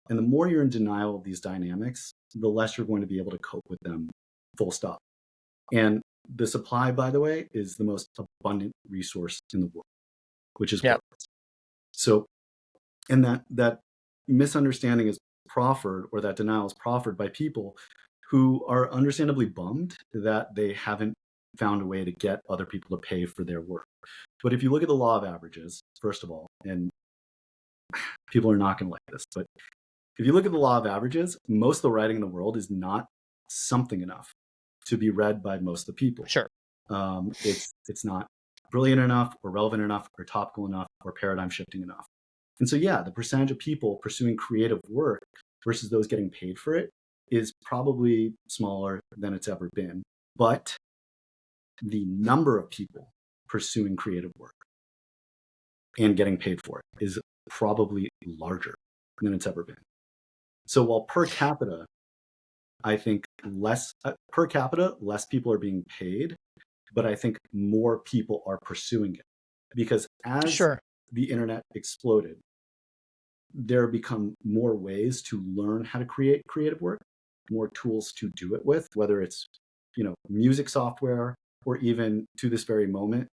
And the more you're in denial of these dynamics, the less you're going to be able to cope with them, full stop. And the supply, by the way, is the most abundant resource in the world, which is words. So, and that misunderstanding is proffered, or that denial is proffered by people who are understandably bummed that they haven't found a way to get other people to pay for their work. But if you look at the law of averages, first of all, and people are not going to like this, but if you look at the law of averages, most of the writing in the world is not something enough to be read by most of the people. Sure. It's not brilliant enough, or relevant enough, or topical enough, or paradigm shifting enough. And so, yeah, the percentage of people pursuing creative work versus those getting paid for it is probably smaller than it's ever been. But the number of people pursuing creative work and getting paid for it is probably larger than it's ever been. So while per capita, I think less people are being paid, but I think more people are pursuing it, because as the internet exploded, there become more ways to learn how to create creative work, more tools to do it with, whether it's, music software, or even to this very moment,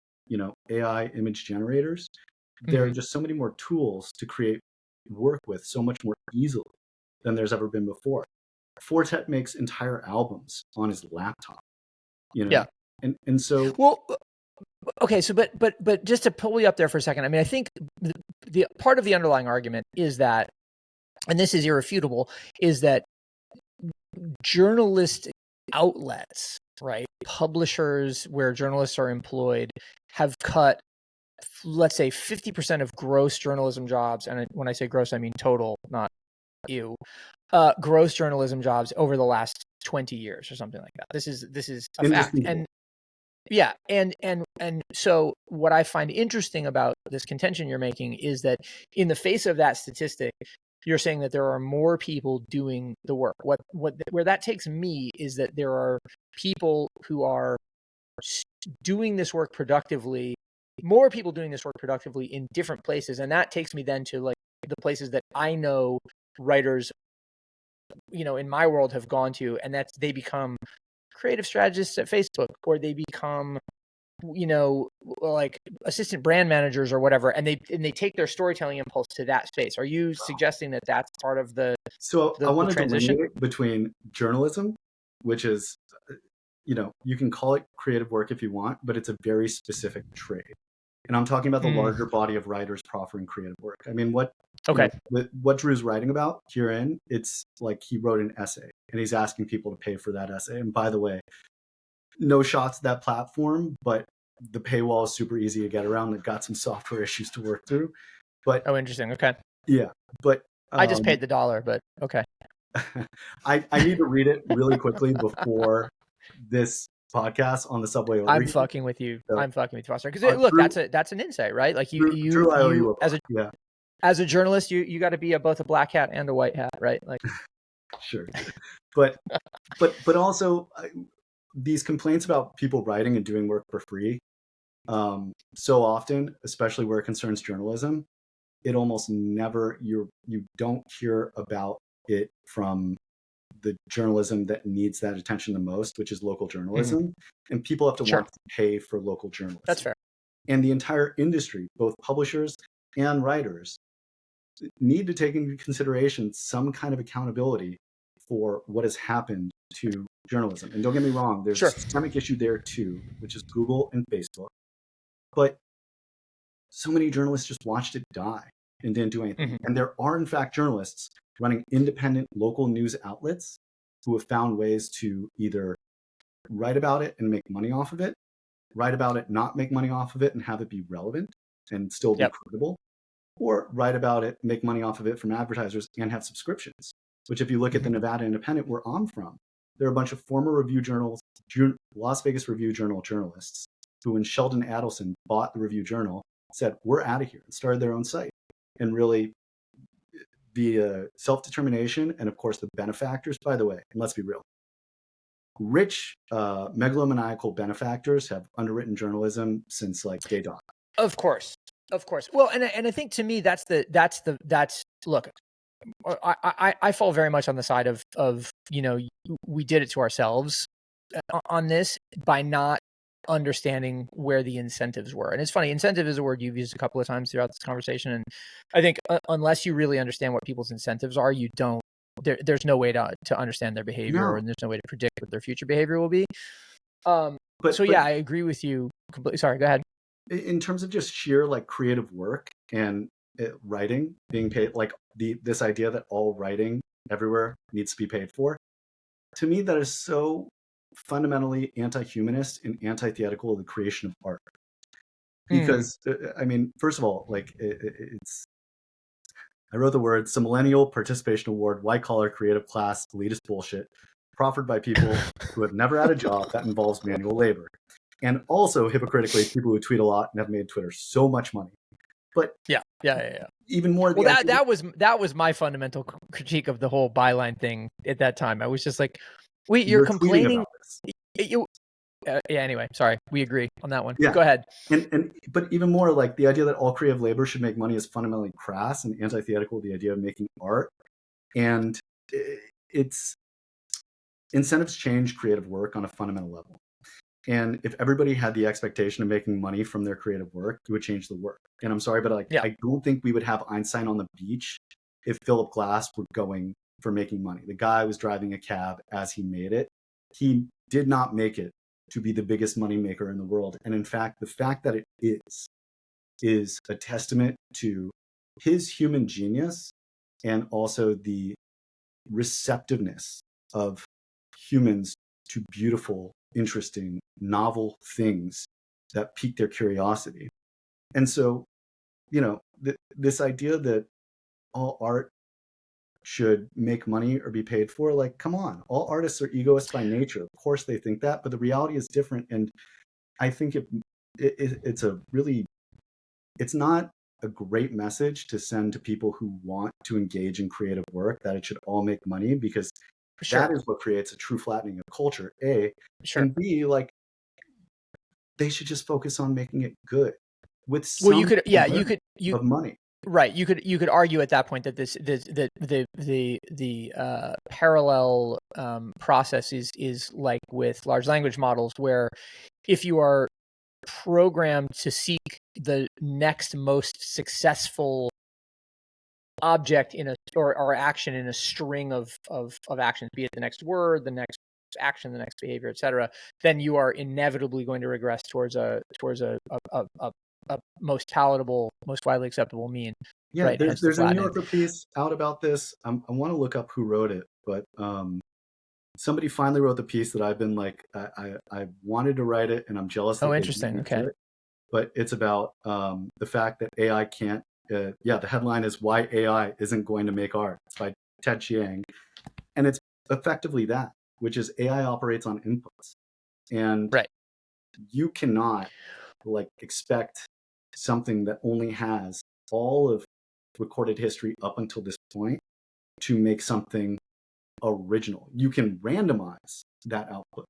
AI image generators. There are just so many more tools to create work with so much more easily than there's ever been before. Fortet makes entire albums on his laptop, and so. Well, okay, so but just to pull you up there for a second, I mean, I think the part of the underlying argument is that, and this is irrefutable, is that journalistic outlets, right, publishers where journalists are employed, have cut, let's say, 50% of gross journalism jobs, and when I say gross, I mean total, not gross journalism jobs over the last 20 years or something like that. This is a fact. And yeah, and so what I find interesting about this contention you're making is that in the face of that statistic, you're saying that there are more people doing the work. Where that takes me is that there are people who are doing this work productively, more people doing this work productively in different places, and that takes me then to like the places that I know writers, in my world have gone to, and that's they become creative strategists at Facebook, or they become, like assistant brand managers or whatever, and they take their storytelling impulse to that space. Are you suggesting that that's part of the I want to transition delineate between journalism, which is, you can call it creative work if you want, but it's a very specific trade. And I'm talking about the larger body of writers proffering creative work. I mean, what Drew's writing about herein, it's like he wrote an essay and he's asking people to pay for that essay. And by the way, no shots at that platform, but the paywall is super easy to get around. They've got some software issues to work through, but Oh, interesting. Okay. yeah, but I just paid the $1, but okay. I need to read it really quickly before this podcast on the subway over I'm here. fucking with you. So, I'm fucking with you, Foster. Because look, that's an insight, right? Like Drew, I owe you a as yeah, as a journalist, you got to be both a black hat and a white hat, right? Like, sure, but also these complaints about people writing and doing work for free, so often, especially where it concerns journalism, it almost never you don't hear about it from the journalism that needs that attention the most, which is local journalism. And people have to Sure. want to pay for local journalism. That's fair. And the entire industry, both publishers and writers, need to take into consideration some kind of accountability for what has happened to journalism. And don't get me wrong, there's a systemic issue there too, which is Google and Facebook. But so many journalists just watched it die and didn't do anything. And there are, in fact, journalists running independent local news outlets who have found ways to either write about it and make money off of it, write about it, not make money off of it and have it be relevant and still be credible, or write about it, make money off of it from advertisers and have subscriptions, which if you look at the Nevada Independent, where I'm from, there are a bunch of former Review Journals, Las Vegas Review Journal journalists who, when Sheldon Adelson bought the Review Journal, said, we're out of here, and started their own site. And really, the self-determination and, of course, the benefactors, by the way, and let's be real, rich megalomaniacal benefactors have underwritten journalism since like day dot. Of course. Well, and I think to me that's look, I fall very much on the side of we did it to ourselves on this by not understanding where the incentives were. And it's funny, incentive is a word you've used a couple of times throughout this conversation, and I think unless you really understand what people's incentives are, you don't. There's no way to understand their behavior, and there's no way to predict what their future behavior will be. I agree with you completely. Sorry, go ahead. In terms of just sheer like creative work and writing being paid, like this idea that all writing everywhere needs to be paid for, to me that is so fundamentally anti-humanist and anti-theatical of the creation of art. Because I mean, first of all, like it's I wrote the words, some millennial participation award, white collar creative class elitist bullshit proffered by people who have never had a job that involves manual labor. And also, hypocritically, people who tweet a lot and have made Twitter so much money. But yeah. Even more. Well, that was my fundamental critique of the whole byline thing at that time. I was just like, wait, you're complaining. Anyway, sorry, we agree on that one. Yeah. Go ahead. But even more, like the idea that all creative labor should make money is fundamentally crass and antithetical to the idea of making art. And it's incentives change creative work on a fundamental level. And if everybody had the expectation of making money from their creative work, it would change the work. And I'm sorry, but I don't think we would have Einstein on the beach if Philip Glass were going for making money. The guy was driving a cab as he made it. He did not make it to be the biggest money maker in the world. And in fact, the fact that it is a testament to his human genius and also the receptiveness of humans to beautiful, interesting, novel things that pique their curiosity. And so, this idea that all art should make money or be paid for, like, come on, all artists are egoists by nature. Of course they think that, but the reality is different. And I think it's not a great message to send to people who want to engage in creative work, that it should all make money, because that is what creates a true flattening of culture, A. And B, like, they should just focus on making it good with some of money. Right. You could argue at that point that the parallel process is like with large language models, where if you are programmed to seek the next most successful object in or action in a string of actions, be it the next word, the next action, the next behavior, etc., then you are inevitably going to regress towards a most palatable, most widely acceptable mean. Yeah, right? There's a New Yorker piece out about this. I want to look up who wrote it, but somebody finally wrote the piece that I've been like, I wanted to write it, and I'm jealous that Oh, they interesting. beat me to Okay. it. But it's about the fact that AI can't. The headline is "Why AI Isn't Going to Make Art." It's by Ted Chiang, and it's effectively that, which is AI operates on inputs, and Right. you cannot like expect something that only has all of recorded history up until this point to make something original. You can randomize that output,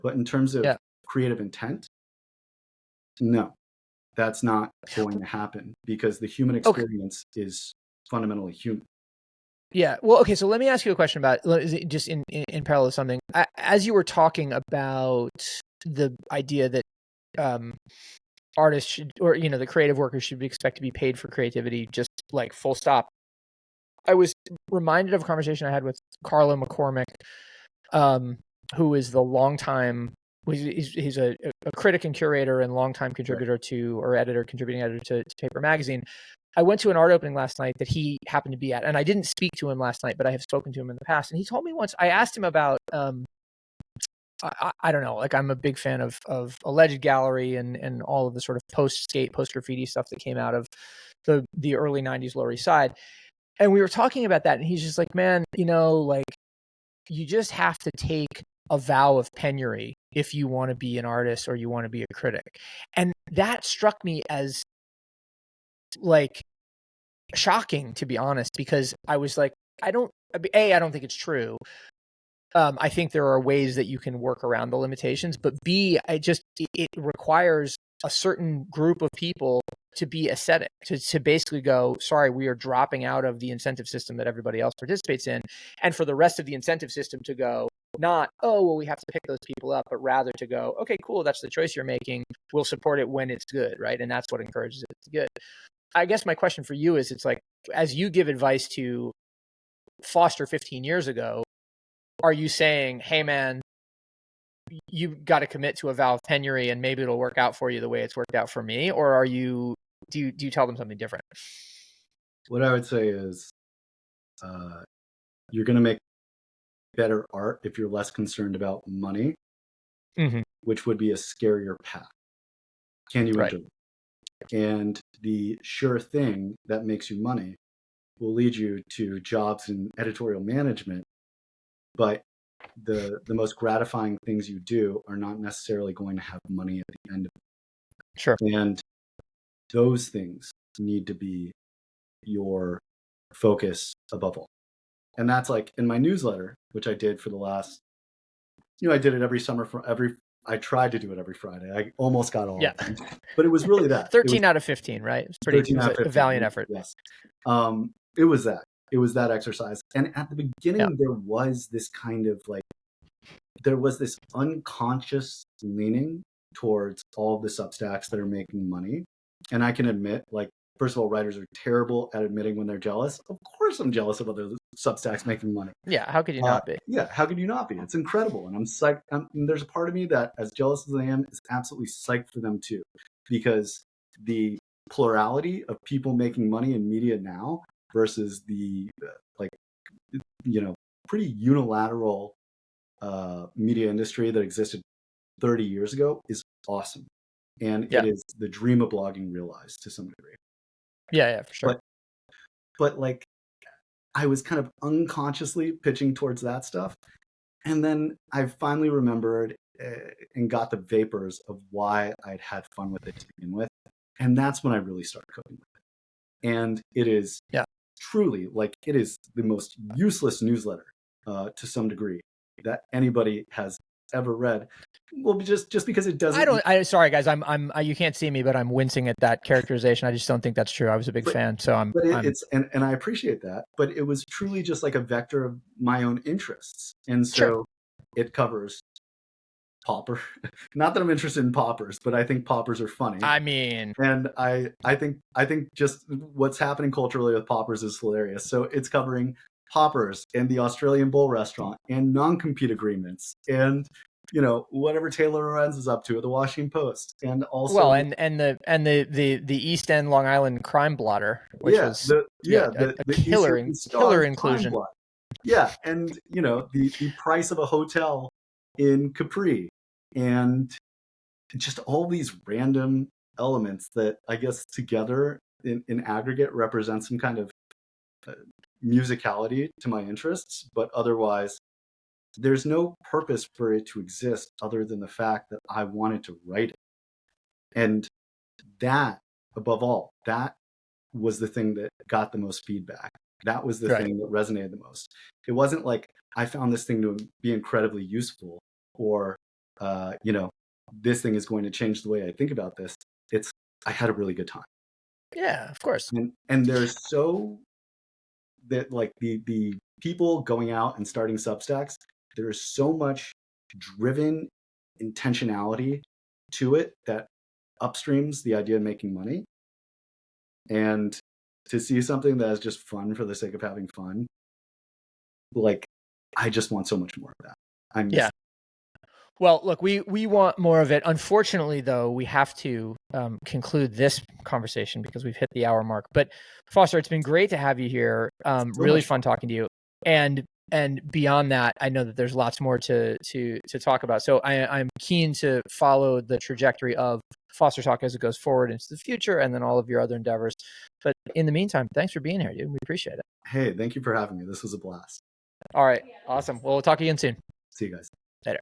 but in terms of Yeah. creative intent, no, that's not going to happen because the human Okay. experience is fundamentally human. Yeah. Well, okay. So let me ask you a question about just in parallel to something. As you were talking about the idea that artists should, or the creative workers should be expected to be paid for creativity, just like full stop. I was reminded of a conversation I had with Carlo McCormick, who is the longtime. He's a critic and curator and longtime contributor to, or contributing editor to Paper Magazine. I went to an art opening last night that he happened to be at, and I didn't speak to him last night, but I have spoken to him in the past. And he told me once, I asked him about, I don't know, like I'm a big fan of Alleged Gallery and all of the sort of post-skate, post-graffiti stuff that came out of the early 90s Lower East Side. And we were talking about that, and he's just like, man, like you just have to take a vow of penury if you want to be an artist or you want to be a critic. And that struck me as like shocking, to be honest, because I was like, I don't think it's true. I think there are ways that you can work around the limitations, but B, it requires a certain group of people to be ascetic, to basically go, sorry, we are dropping out of the incentive system that everybody else participates in. And for the rest of the incentive system to go, not, oh, well, we have to pick those people up, but rather to go, okay, cool, that's the choice you're making. We'll support it when it's good, right? And that's what encourages it to be good. I guess my question for you is, it's like, as you give advice to Foster 15 years ago, are you saying, hey, man, you got to commit to a vow of penury and maybe it'll work out for you the way it's worked out for me? Or do you tell them something different? What I would say is you're going to make better art if you're less concerned about money, which would be a scarier path. Can you enjoy it? And the sure thing that makes you money will lead you to jobs in editorial management, but the most gratifying things you do are not necessarily going to have money at the end of it. Sure. And those things need to be your focus above all. And that's like in my newsletter, which I did for the last, I did it every summer I tried to do it every Friday. I almost got all of them, but it was really that 13 out of 15, right? It's pretty, 13 out of 15, a valiant effort. Yes. It was that exercise. And at the beginning, there was this kind of like, there was this unconscious leaning towards all of the Substacks that are making money. And I can admit, like, first of all, writers are terrible at admitting when they're jealous. Of course I'm jealous of other Substacks making money. Yeah, how could you not be? Yeah, how could you not be? It's incredible. And I'm psyched. And there's a part of me that, as jealous as I am, is absolutely psyched for them too. Because the plurality of people making money in media now versus the, pretty unilateral media industry that existed 30 years ago is awesome. And it is the dream of blogging realized to some degree. Yeah, for sure. But like, I was kind of unconsciously pitching towards that stuff. And then I finally remembered and got the vapors of why I'd had fun with it to begin with. And that's when I really started cooking with it. And it is truly, like, it is the most useless newsletter to some degree that anybody has ever read. Well, just because it doesn't. Sorry guys, you can't see me, but I'm wincing at that characterization. I just don't think that's true. I was a big fan, so and I appreciate that. But it was truly just like a vector of my own interests, and so it covers Popper. Not that I'm interested in poppers, but I think poppers are funny. I mean, and I think just what's happening culturally with poppers is hilarious. So it's covering poppers and the Australian Bowl restaurant and non-compete agreements and whatever Taylor Lorenz is up to at the Washington Post, and also the East End Long Island crime blotter, which was the killer inclusion. Yeah, and the price of a hotel in Capri, and just all these random elements that I guess together in aggregate represent some kind of uh, musicality to my interests, but otherwise there's no purpose for it to exist other than the fact that I wanted to write it. And that, above all, that was the thing that got the most feedback. That was the Right. thing that resonated the most. It wasn't like I found this thing to be incredibly useful, or this thing is going to change the way I think about this. It's I had a really good time. Yeah, of course. And there's so that like the people going out and starting Substacks, there's so much driven intentionality to it that upstreams the idea of making money. And to see something that is just fun for the sake of having fun, like I just want so much more of that. Yeah. Well, look, we want more of it. Unfortunately, though, we have to conclude this conversation because we've hit the hour mark. But Foster, it's been great to have you here. Really fun talking to you. And beyond that, I know that there's lots more to talk about. So I'm keen to follow the trajectory of Foster Talk as it goes forward into the future, and then all of your other endeavors. But in the meantime, thanks for being here, dude. We appreciate it. Hey, thank you for having me. This was a blast. All right, awesome. Well, we'll talk again soon. See you guys. Later.